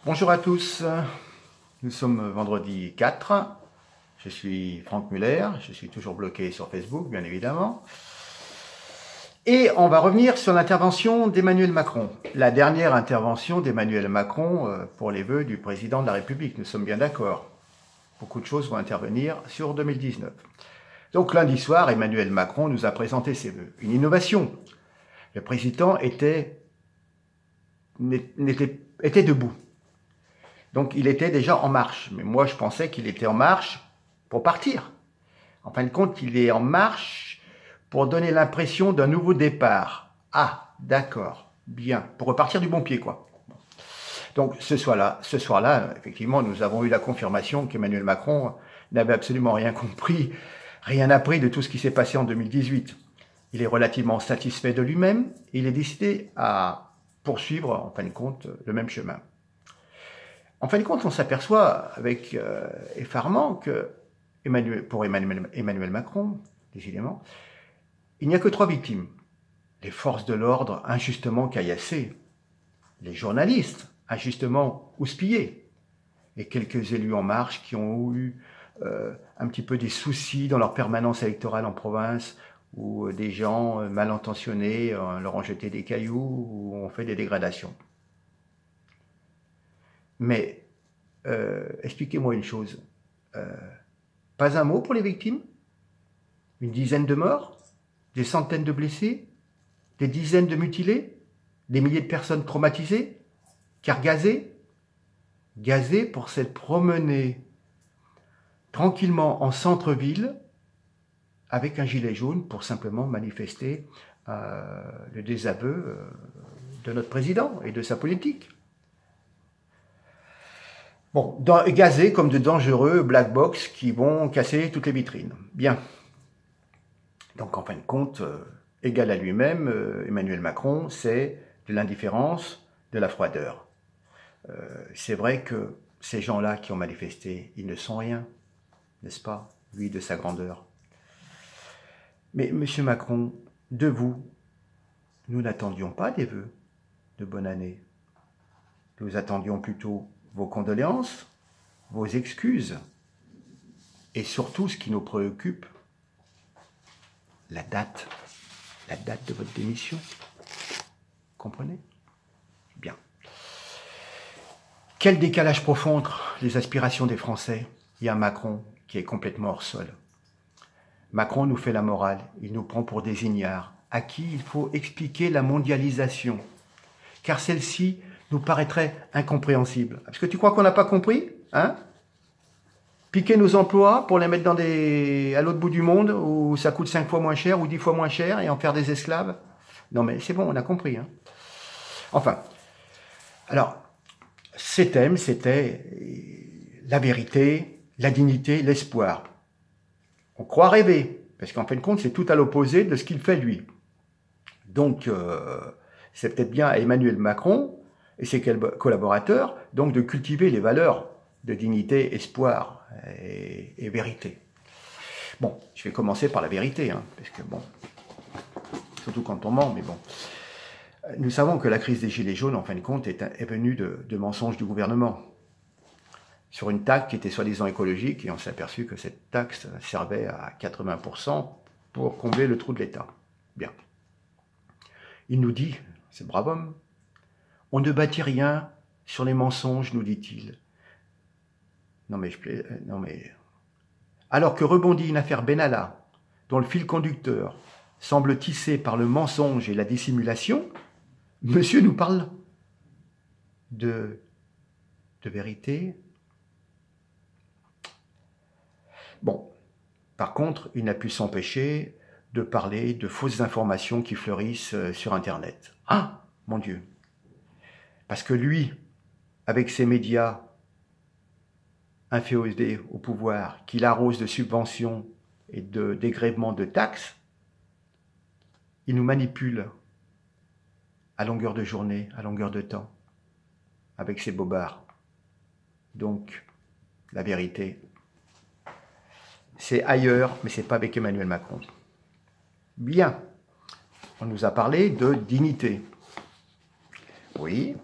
Bonjour à tous, nous sommes vendredi 4, je suis Franck Muller, je suis toujours bloqué sur Facebook bien évidemment. Et on va revenir sur l'intervention d'Emmanuel Macron, la dernière intervention d'Emmanuel Macron pour les vœux du président de la République, nous sommes bien d'accord. Beaucoup de choses vont intervenir sur 2019. Donc lundi soir, Emmanuel Macron nous a présenté ses vœux. Une innovation. Le président était debout. Donc il était déjà en marche. Mais moi je pensais qu'il était en marche pour partir. En fin de compte, il est en marche pour donner l'impression d'un nouveau départ. Ah, d'accord, bien. Pour repartir du bon pied, quoi. Donc ce soir-là, effectivement, nous avons eu la confirmation qu'Emmanuel Macron n'avait absolument rien compris, rien appris de tout ce qui s'est passé en 2018. Il est relativement satisfait de lui-même et il est décidé à poursuivre, en fin de compte, le même chemin. En fin de compte, on s'aperçoit avec effarement que pour Emmanuel Macron, décidément, il n'y a que 3 victimes. Les forces de l'ordre injustement caillassées, les journalistes injustement houspillés, et quelques élus en marche qui ont eu un petit peu des soucis dans leur permanence électorale en province, où des gens mal intentionnés leur ont jeté des cailloux ou ont fait des dégradations. Mais expliquez-moi une chose, pas un mot pour les victimes? Une dizaine de morts? Des centaines de blessés? Des dizaines de mutilés? Des milliers de personnes traumatisées? Car gazées pour s'être promenées tranquillement en centre-ville avec un gilet jaune pour simplement manifester le désaveu de notre président et de sa politique. Bon, gazés comme de dangereux black box qui vont casser toutes les vitrines. Bien. Donc en fin de compte, égal à lui-même, Emmanuel Macron, c'est de l'indifférence, de la froideur. C'est vrai que ces gens-là qui ont manifesté, ils ne sont rien, n'est-ce pas, lui de sa grandeur. Mais monsieur Macron, de vous, nous n'attendions pas des vœux de bonne année. Nous attendions plutôt vos condoléances, vos excuses, et surtout ce qui nous préoccupe, la date de votre démission. Comprenez? Bien. Quel décalage profond entre les aspirations des Français et un Macron qui est complètement hors sol. Macron nous fait la morale, il nous prend pour des ignares, à qui il faut expliquer la mondialisation, car celle-ci nous paraîtrait incompréhensible. Est-ce que tu crois qu'on n'a pas compris, hein? Piquer nos emplois pour les mettre à l'autre bout du monde, où ça coûte 5 fois moins cher ou 10 fois moins cher, et en faire des esclaves? Non mais c'est bon, on a compris. Hein. Enfin, alors, ces thèmes, c'était la vérité, la dignité, l'espoir. On croit rêver, parce qu'en fin de compte, c'est tout à l'opposé de ce qu'il fait lui. Donc, c'est peut-être bien à Emmanuel Macron et ses collaborateurs donc de cultiver les valeurs de dignité, espoir et vérité. Bon, je vais commencer par la vérité, hein, parce que bon, surtout quand on ment, mais bon. Nous savons que la crise des Gilets jaunes, en fin de compte, est venue de mensonges du gouvernement sur une taxe qui était soi-disant écologique, et on s'est aperçu que cette taxe servait à 80% pour combler le trou de l'État. Bien. Il nous dit, c'est brave homme, on ne bâtit rien sur les mensonges, nous dit-il. Non mais, alors que rebondit une affaire Benalla, dont le fil conducteur semble tissé par le mensonge et la dissimulation, monsieur nous parle de vérité. Bon, par contre, il n'a pu s'empêcher de parler de fausses informations qui fleurissent sur Internet. Ah, mon Dieu! Parce que lui, avec ses médias inféodés au pouvoir, qu'il arrose de subventions et de dégrèvements de taxes, il nous manipule à longueur de journée, à longueur de temps, avec ses bobards. Donc, la vérité, c'est ailleurs, mais c'est pas avec Emmanuel Macron. Bien, on nous a parlé de dignité. Oui,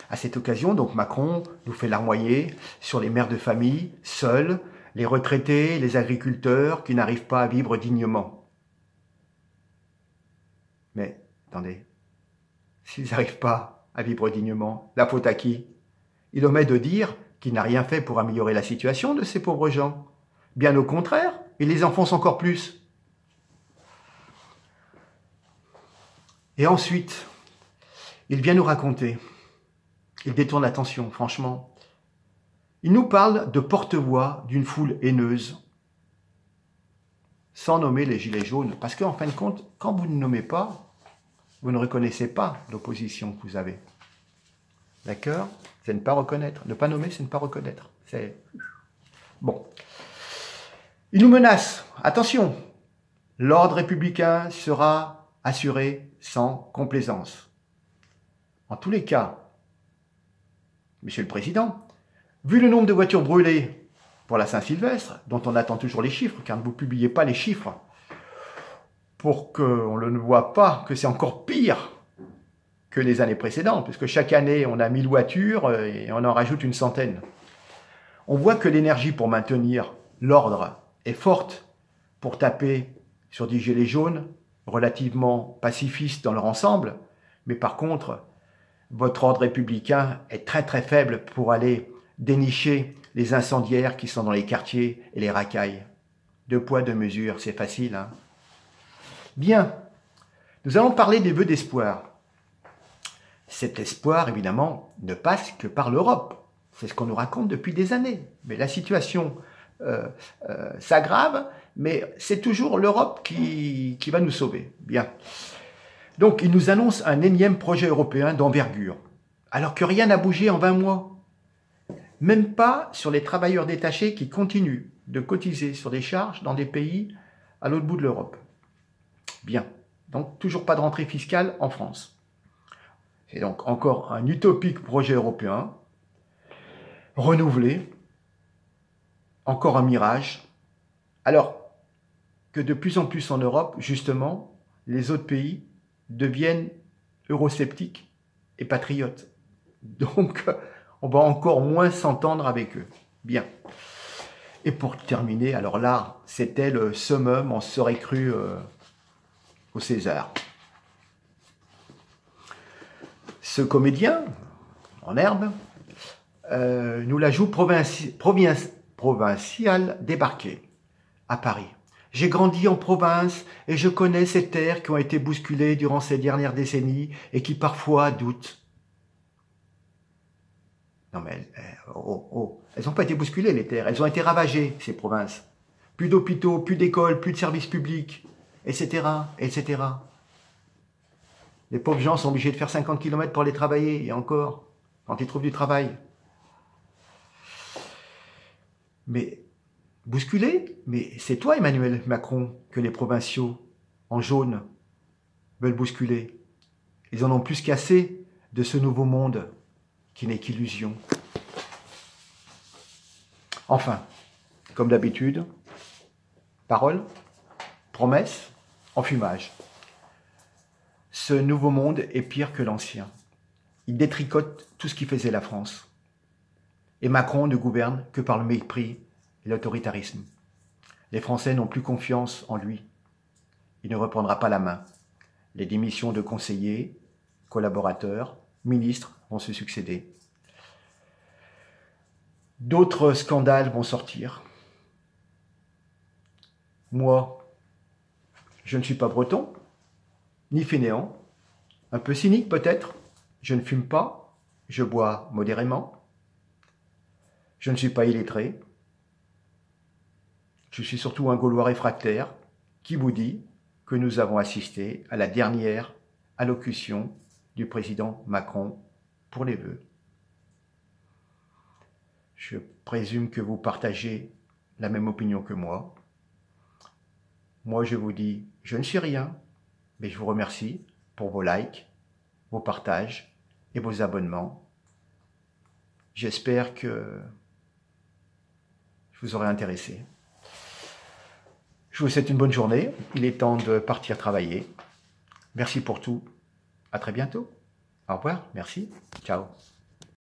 À cette occasion, donc Macron nous fait larmoyer sur les mères de famille, seules, les retraités, les agriculteurs qui n'arrivent pas à vivre dignement. Mais, attendez, s'ils n'arrivent pas à vivre dignement, la faute à qui? Il omet de dire qu'il n'a rien fait pour améliorer la situation de ces pauvres gens. Bien au contraire, il les enfonce encore plus. Et ensuite, il vient nous raconter, il détourne l'attention, franchement. Il nous parle de porte-voix d'une foule haineuse, sans nommer les gilets jaunes. Parce qu'en fin de compte, quand vous ne nommez pas, vous ne reconnaissez pas l'opposition que vous avez. D'accord? C'est ne pas reconnaître. Ne pas nommer, c'est ne pas reconnaître. C'est... Bon. Il nous menace. Attention, l'ordre républicain sera assuré sans complaisance. En tous les cas, Monsieur le Président, vu le nombre de voitures brûlées pour la Saint-Sylvestre, dont on attend toujours les chiffres, car ne vous publiez pas les chiffres, pour qu'on ne voit pas que c'est encore pire que les années précédentes, puisque chaque année, on a 1000 voitures et on en rajoute une centaine. On voit que l'énergie pour maintenir l'ordre est forte pour taper sur des gilets jaunes relativement pacifistes dans leur ensemble, mais par contre, votre ordre républicain est très très faible pour aller dénicher les incendiaires qui sont dans les quartiers et les racailles. Deux poids, deux mesures, c'est facile, hein? Bien, nous allons parler des vœux d'espoir. Cet espoir, évidemment, ne passe que par l'Europe. C'est ce qu'on nous raconte depuis des années. Mais la situation s'aggrave, mais c'est toujours l'Europe qui va nous sauver. Bien. Donc, il nous annonce un énième projet européen d'envergure, alors que rien n'a bougé en 20 mois. Même pas sur les travailleurs détachés qui continuent de cotiser sur des charges dans des pays à l'autre bout de l'Europe. Bien. Donc, toujours pas de rentrée fiscale en France. C'est donc encore un utopique projet européen, renouvelé, encore un mirage, alors que de plus en plus en Europe, justement, les autres pays deviennent eurosceptiques et patriotes. Donc, on va encore moins s'entendre avec eux. Bien. Et pour terminer, alors là, c'était le summum, on serait cru au César. Ce comédien, en herbe, nous la joue provincial débarqué à Paris. J'ai grandi en province et je connais ces terres qui ont été bousculées durant ces dernières décennies et qui parfois doutent. Non mais, elles n'ont pas été bousculées les terres, elles ont été ravagées, ces provinces. Plus d'hôpitaux, plus d'écoles, plus de services publics, etc., etc. Les pauvres gens sont obligés de faire 50 km pour aller travailler, et encore, quand ils trouvent du travail. Mais, bousculé, mais c'est toi, Emmanuel Macron, que les provinciaux, en jaune, veulent bousculer. Ils en ont plus qu'assez de ce nouveau monde qui n'est qu'illusion. Enfin, comme d'habitude, parole, promesse, enfumage. Ce nouveau monde est pire que l'ancien. Il détricote tout ce qui faisait la France. Et Macron ne gouverne que par le mépris et l'autoritarisme. Les Français n'ont plus confiance en lui. Il ne reprendra pas la main. Les démissions de conseillers, collaborateurs, ministres vont se succéder. D'autres scandales vont sortir. Moi, je ne suis pas breton, ni fainéant, un peu cynique peut-être, je ne fume pas, je bois modérément, je ne suis pas illettré, je suis surtout un Gaulois réfractaire qui vous dit que nous avons assisté à la dernière allocution du président Macron pour les vœux. Je présume que vous partagez la même opinion que moi. Moi, je vous dis, je ne suis rien, mais je vous remercie pour vos likes, vos partages et vos abonnements. J'espère que je vous aurai intéressé. Je vous souhaite une bonne journée. Il est temps de partir travailler. Merci pour tout. À très bientôt. Au revoir. Merci. Ciao.